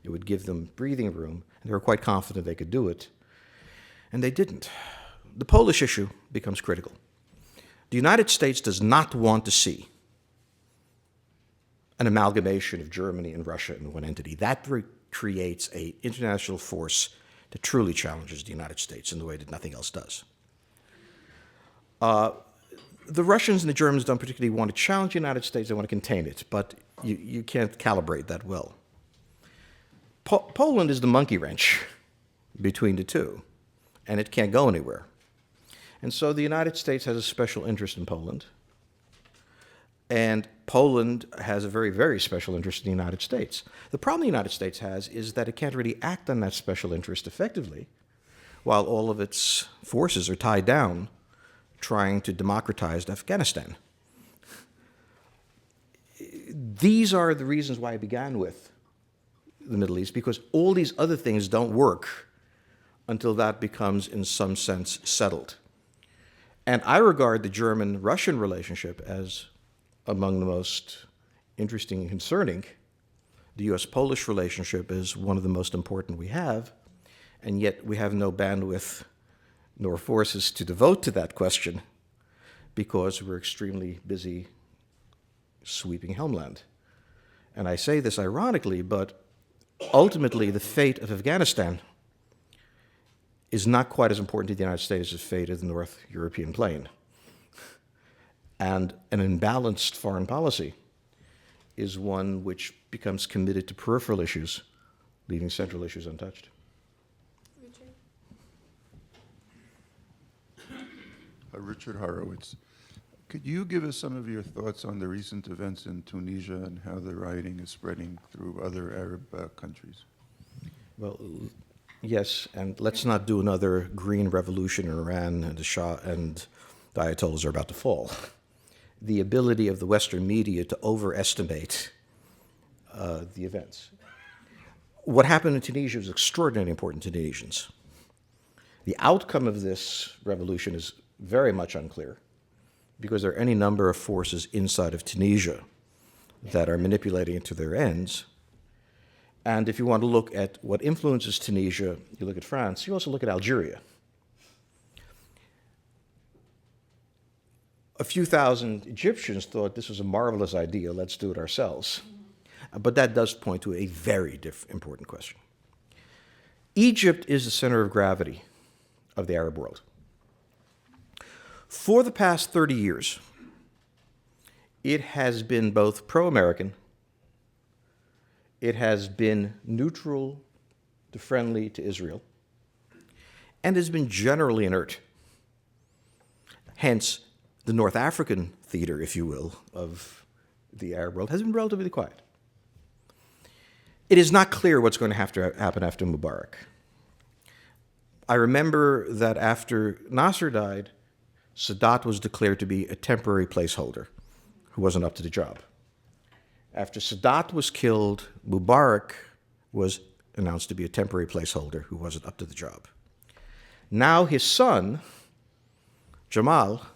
[SPEAKER 2] It would give them breathing room, and they were quite confident they could do it. And they didn't. The Polish issue becomes critical. The United States does not want to see an amalgamation of Germany and Russia in one entity. That very creates an international force that truly challenges the United States in the way that nothing else does. The Russians and the Germans don't particularly want to challenge the United States, they want to contain it, but you can't calibrate that well. Poland is the monkey wrench between the two, and it can't go anywhere. And so the United States has a special interest in Poland, and Poland has a very, very special interest in the United States. The problem the United States has is that it can't really act on that special interest effectively while all of its forces are tied down trying to democratize Afghanistan. These are the reasons why I began with the Middle East, because all these other things don't work until that becomes, in some sense, settled. And I regard the German-Russian relationship as among the most interesting and concerning. The US-Polish relationship is one of the most important we have, and yet we have no bandwidth nor forces to devote to that question because we're extremely busy sweeping Helmland. And I say this ironically, but ultimately the fate of Afghanistan is not quite as important to the United States as the fate of the North European plain. And an imbalanced foreign policy is one which becomes committed to peripheral issues, leaving central issues untouched.
[SPEAKER 5] Richard Horowitz, could you give us some of your thoughts on the recent events in Tunisia and how the rioting is spreading through other Arab countries?
[SPEAKER 2] Well, yes, and let's not do another green revolution in Iran and the Shah and the Ayatollahs are about to fall. The ability of the Western media to overestimate the events. What happened in Tunisia was extraordinarily important to Tunisians. The outcome of this revolution is very much unclear because there are any number of forces inside of Tunisia that are manipulating it to their ends. And if you want to look at what influences Tunisia, you look at France, you also look at Algeria. A few thousand Egyptians thought this was a marvelous idea, let's do it ourselves. But that does point to a very important question. Egypt is the center of gravity of the Arab world. For the past 30 years, it has been both pro-American, it has been neutral to friendly to Israel, and has been generally inert. Hence, the North African theater, if you will, of the Arab world has been relatively quiet. It is not clear what's going to have to happen after Mubarak. I remember that after Nasser died, Sadat was declared to be a temporary placeholder who wasn't up to the job. After Sadat was killed, Mubarak was announced to be a temporary placeholder who wasn't up to the job. Now his son, Jamal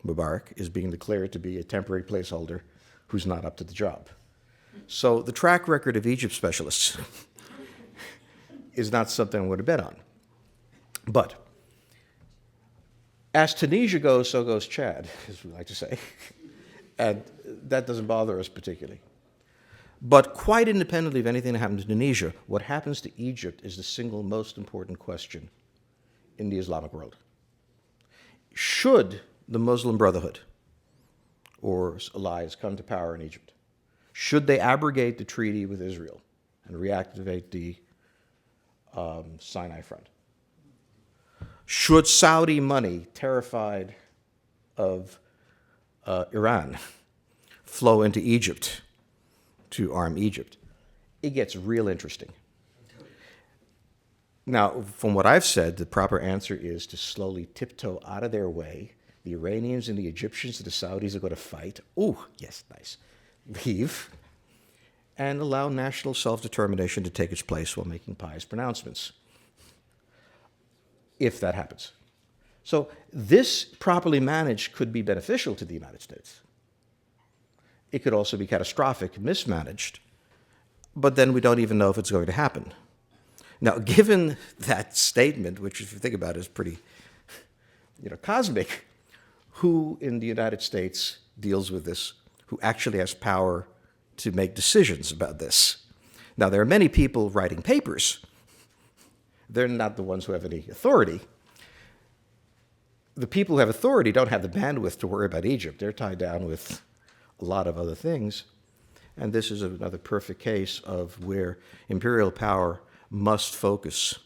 [SPEAKER 2] Mubarak, is being declared to be a temporary placeholder who's not up to the job. So the track record of Egypt specialists is not something I would have bet on. But as Tunisia goes, so goes Chad, as we like to say. And that doesn't bother us particularly. But quite independently of anything that happens in Tunisia, what happens to Egypt is the single most important question in the Islamic world. Should the Muslim Brotherhood or allies come to power in Egypt, should they abrogate the treaty with Israel and reactivate the Sinai Front? Should Saudi money, terrified of Iran, flow into Egypt to arm Egypt? It gets real interesting. Now, from what I've said, the proper answer is to slowly tiptoe out of their way. The Iranians and the Egyptians and the Saudis are going to fight. Ooh, yes, nice. Leave. And allow national self-determination to take its place while making pious pronouncements, if that happens. So this, properly managed, could be beneficial to the United States. It could also be catastrophic, mismanaged, but then we don't even know if it's going to happen. Now, given that statement, which if you think about it is pretty cosmic, who in the United States deals with this, who actually has power to make decisions about this? Now, there are many people writing papers. They're not the ones who have any authority. The people who have authority don't have the bandwidth to worry about Egypt. They're tied down with a lot of other things. And this is another perfect case of where imperial power must focus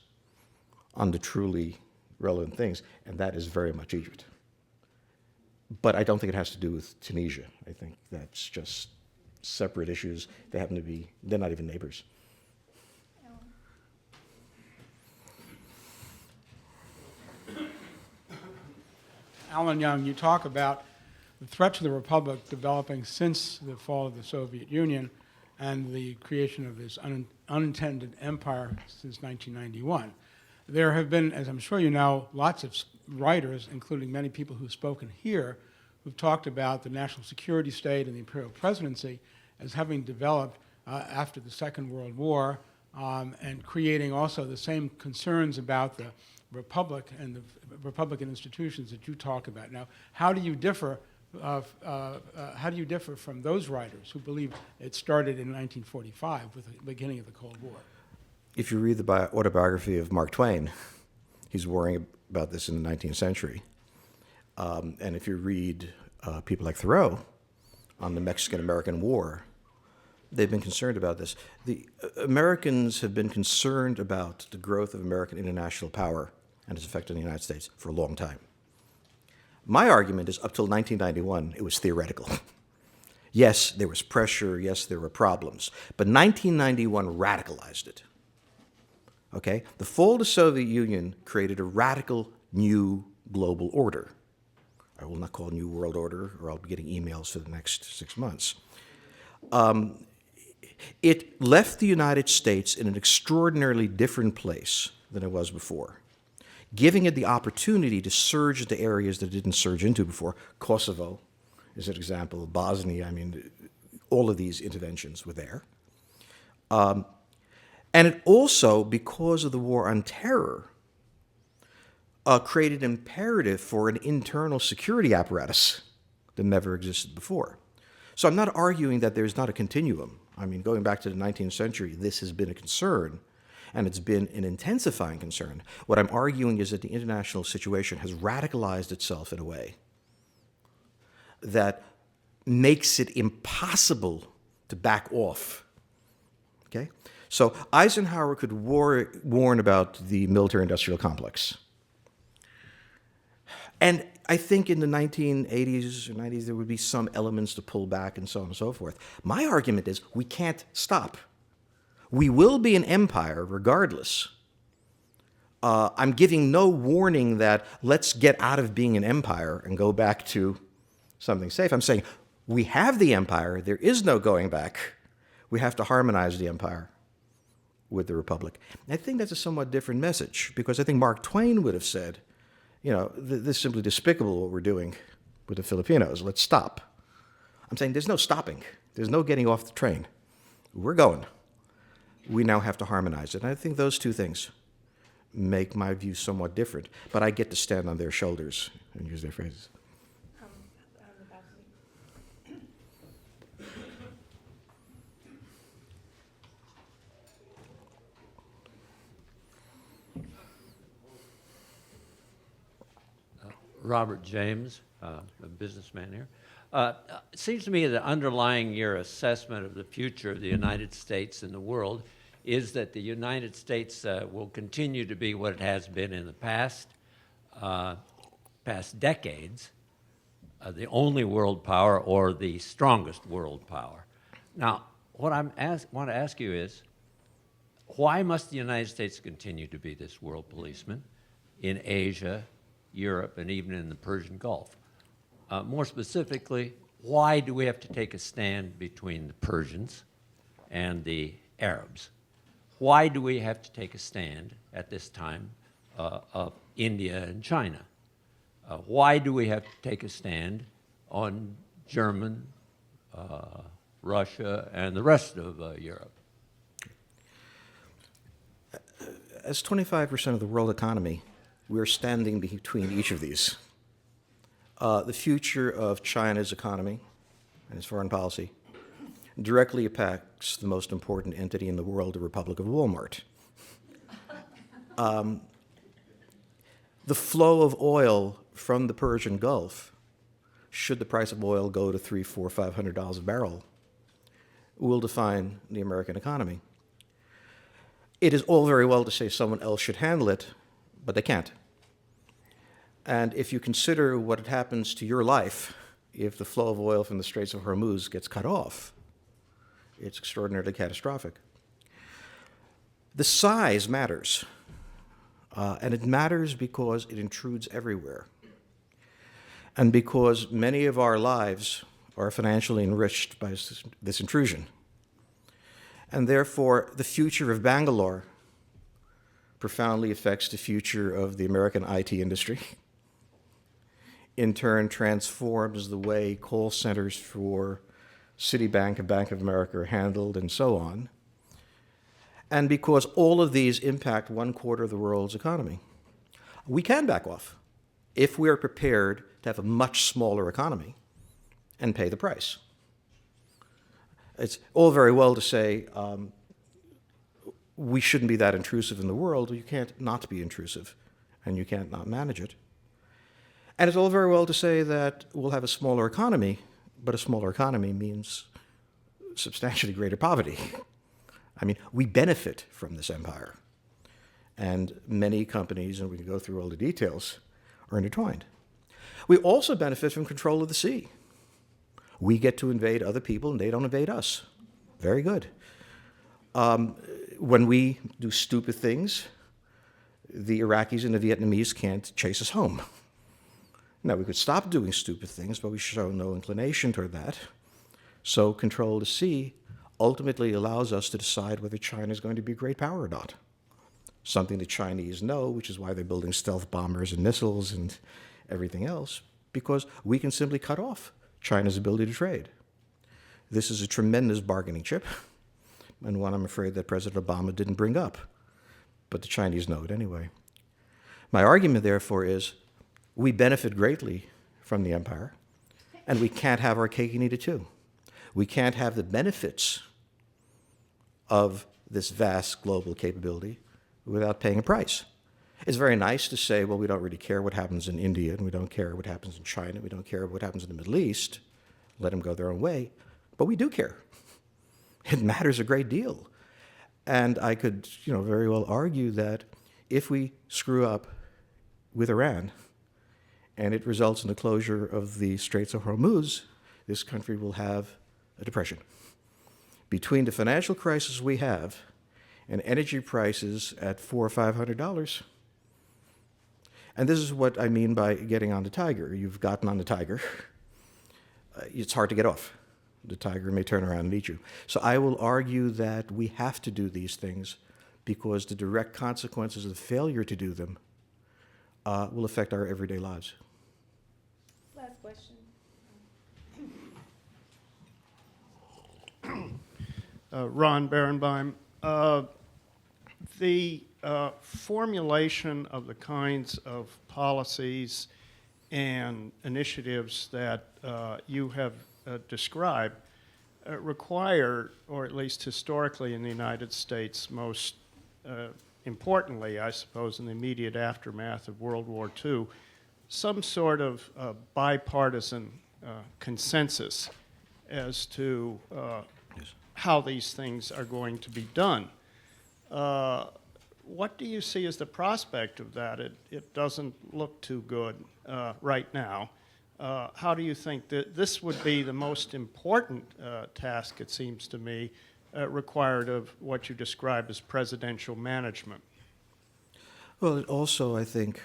[SPEAKER 2] on the truly relevant things, and that is very much Egypt. But I don't think it has to do with Tunisia. I think that's just separate issues. They happen to be, they're not even neighbors.
[SPEAKER 6] Alan Young, you talk about the threat to the Republic developing since the fall of the Soviet Union and the creation of this unintended empire since 1991. There have been, as I'm sure you know, lots of writers, including many people who've spoken here, who've talked about the national security state and the imperial presidency as having developed after the Second World War and creating also the same concerns about the Republic and the Republican institutions that you talk about. Now, how do you differ from those writers who believe it started in 1945 with the beginning of the Cold War?
[SPEAKER 2] If you read the autobiography of Mark Twain, he's worrying about this in the 19th century. And if you read people like Thoreau on the Mexican-American War, they've been concerned about this. The Americans have been concerned about the growth of American international power and its effect on the United States for a long time. My argument is up till 1991, it was theoretical. Yes, there was pressure. Yes, there were problems. But 1991 radicalized it. Okay? The fall of the Soviet Union created a radical new global order. I will not call it New World Order, or I'll be getting emails for the next 6 months. It left the United States in an extraordinarily different place than it was before, giving it the opportunity to surge into areas that it didn't surge into before. Kosovo is an example, Bosnia, I mean, all of these interventions were there. And it also, because of the war on terror, created an imperative for an internal security apparatus that never existed before. So I'm not arguing that there's not a continuum. I mean, going back to the 19th century, this has been a concern, and it's been an intensifying concern. What I'm arguing is that the international situation has radicalized itself in a way that makes it impossible to back off. Okay? So Eisenhower could warn about the military-industrial complex. And I think in the 1980s or 90s, there would be some elements to pull back and so on and so forth. My argument is we can't stop. We will be an empire regardless. I'm giving no warning that let's get out of being an empire and go back to something safe. I'm saying we have the empire. There is no going back. We have to harmonize the empire with the republic. I think that's a somewhat different message, because I think Mark Twain would have said, you know, this is simply despicable what we're doing with the Filipinos. Let's stop. I'm saying there's no stopping. There's no getting off the train. We're going. We now have to harmonize it. And I think those two things make my view somewhat different. But I get to stand on their shoulders and use their phrases.
[SPEAKER 7] Robert James, a businessman here. It seems to me that underlying your assessment of the future of the United States and the world is that the United States will continue to be what it has been in the past decades, the only world power or the strongest world power. Now, what I want to ask you is, why must the United States continue to be this world policeman in Asia, Europe, and even in the Persian Gulf? More specifically, why do we have to take a stand between the Persians and the Arabs? Why do we have to take a stand at this time of India and China? Why do we have to take a stand on German, Russia, and the rest of Europe?
[SPEAKER 2] As 25% of the world economy, we're standing between each of these. The future of China's economy and its foreign policy, directly impacts the most important entity in the world, the Republic of Walmart. The flow of oil from the Persian Gulf, should the price of oil go to $300, $400, $500 a barrel, will define the American economy. It is all very well to say someone else should handle it, but they can't. And if you consider what happens to your life if the flow of oil from the Straits of Hormuz gets cut off, it's extraordinarily catastrophic. The size matters, and it matters because it intrudes everywhere, and because many of our lives are financially enriched by this intrusion. And therefore, the future of Bangalore profoundly affects the future of the American IT industry. In turn, transforms the way call centers for Citibank and Bank of America are handled, and so on. And because all of these impact 1/4 of the world's economy. We can back off if we are prepared to have a much smaller economy and pay the price. It's all very well to say we shouldn't be that intrusive in the world. You can't not be intrusive, and you can't not manage it. And it's all very well to say that we'll have a smaller economy, but a smaller economy means substantially greater poverty. I mean, we benefit from this empire. And many companies, and we can go through all the details, are intertwined. We also benefit from control of the sea. We get to invade other people, and they don't invade us. Very good. When we do stupid things, the Iraqis and the Vietnamese can't chase us home. Now, we could stop doing stupid things, but we show no inclination toward that. So control of the sea ultimately allows us to decide whether China is going to be a great power or not. Something the Chinese know, which is why they're building stealth bombers and missiles and everything else, because we can simply cut off China's ability to trade. This is a tremendous bargaining chip, and one I'm afraid that President Obama didn't bring up, but the Chinese know it anyway. My argument, therefore, is we benefit greatly from the empire, and we can't have our cake and eat it too. We can't have the benefits of this vast global capability without paying a price. It's very nice to say, well, we don't really care what happens in India, and we don't care what happens in China, we don't care what happens in the Middle East, let them go their own way, but we do care. It matters a great deal. And I could, very well argue that if we screw up with Iran, and it results in the closure of the Straits of Hormuz, this country will have a depression. Between the financial crisis we have and energy prices at $400 or $500, and this is what I mean by getting on the tiger. You've gotten on the tiger. It's hard to get off. The tiger may turn around and eat you. So I will argue that we have to do these things because the direct consequences of the failure to do them will affect our everyday lives.
[SPEAKER 1] Last question.
[SPEAKER 8] Ron Berenbaum. The formulation of the kinds of policies and initiatives that you have described require, or at least historically in the United States, most importantly, I suppose, in the immediate aftermath of World War II, some sort of bipartisan consensus as to how these things are going to be done. What do you see as the prospect of that? It doesn't look too good right now. How do you think that this would be the most important task, it seems to me, required of what you describe as presidential management?
[SPEAKER 2] Well, it also, I think,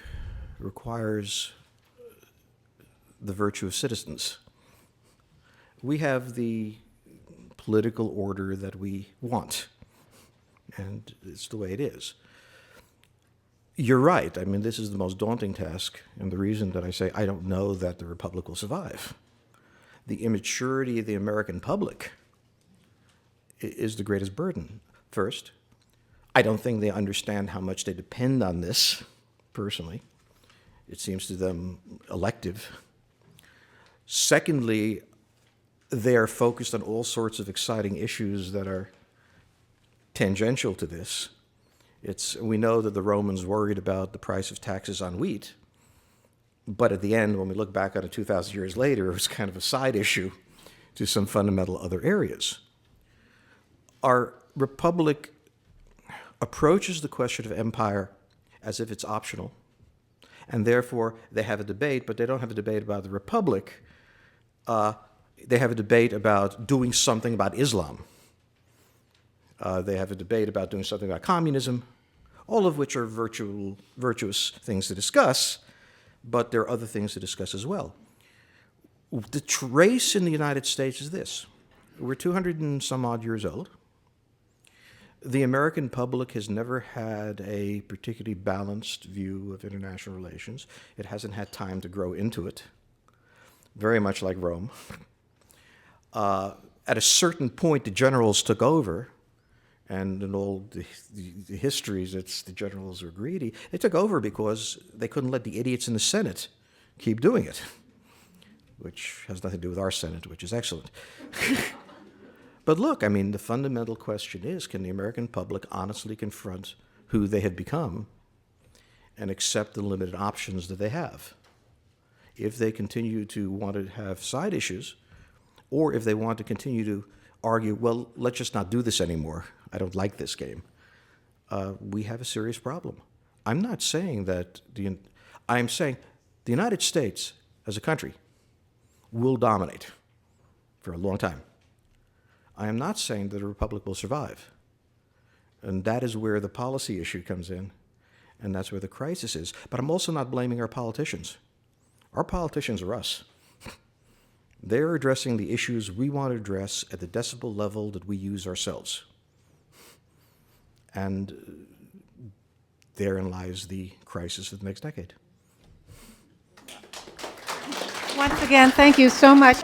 [SPEAKER 2] requires the virtue of citizens. We have the political order that we want, and it's the way it is. You're right. I mean, this is the most daunting task, and the reason that I say I don't know that the Republic will survive. The immaturity of the American public is the greatest burden. First, I don't think they understand how much they depend on this, personally. It seems to them elective. Secondly, they are focused on all sorts of exciting issues that are tangential to this. We know that the Romans worried about the price of taxes on wheat, but at the end, when we look back on it 2,000 years later, it was kind of a side issue to some fundamental other areas. Our republic approaches the question of empire as if it's optional, and therefore they have a debate, but they don't have a debate about the republic. They have a debate about doing something about Islam. They have a debate about doing something about communism, all of which are virtuous things to discuss, but there are other things to discuss as well. The trace in the United States is this. We're 200 and some odd years old. The American public has never had a particularly balanced view of international relations. It hasn't had time to grow into it, very much like Rome. At a certain point, the generals took over, and in all the histories, the generals were greedy. They took over because they couldn't let the idiots in the Senate keep doing it, which has nothing to do with our Senate, which is excellent. But look, I mean, the fundamental question is, can the American public honestly confront who they have become and accept the limited options that they have? If they continue to want to have side issues, or if they want to continue to argue, well, let's just not do this anymore, I don't like this game, we have a serious problem. I'm not saying that I'm saying the United States as a country will dominate for a long time. I am not saying that a republic will survive. And that is where the policy issue comes in, and that's where the crisis is. But I'm also not blaming our politicians. Our politicians are us. They're addressing the issues we want to address at the decibel level that we use ourselves. And therein lies the crisis of the next decade.
[SPEAKER 1] Once again, thank you so much.